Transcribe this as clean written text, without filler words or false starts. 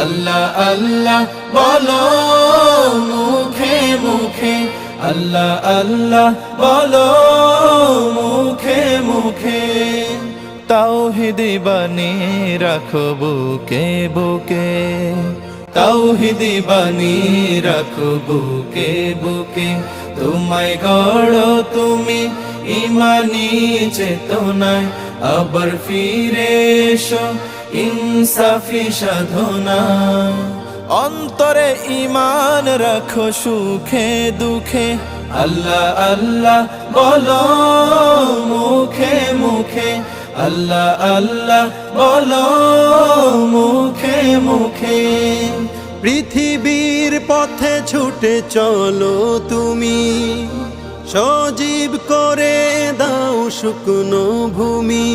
আল্লাহ আল্লাহ বলো মুখে মুখে, আল্লাহ আল্লাহ বলো মুখে মুখে। তাওহীদি বাণী রাখো বুকে বুকে, তাওহীদি বাণী রাখো বুকে বুকে। তোমায় গড়ো তুমি ইমানি চেতনায়, আবার ফিরে এসো ইনসাফি সাধনা। অন্তরে ঈমান রাখো সুখে দুঃখে, আল্লাহ আল্লাহ বলো মুখে মুখে, আল্লাহ আল্লাহ বলো মুখে মুখে। পৃথিবীর পথে ছুটে চলো তুমি, সজীব করে দাও শুকনো ভূমি।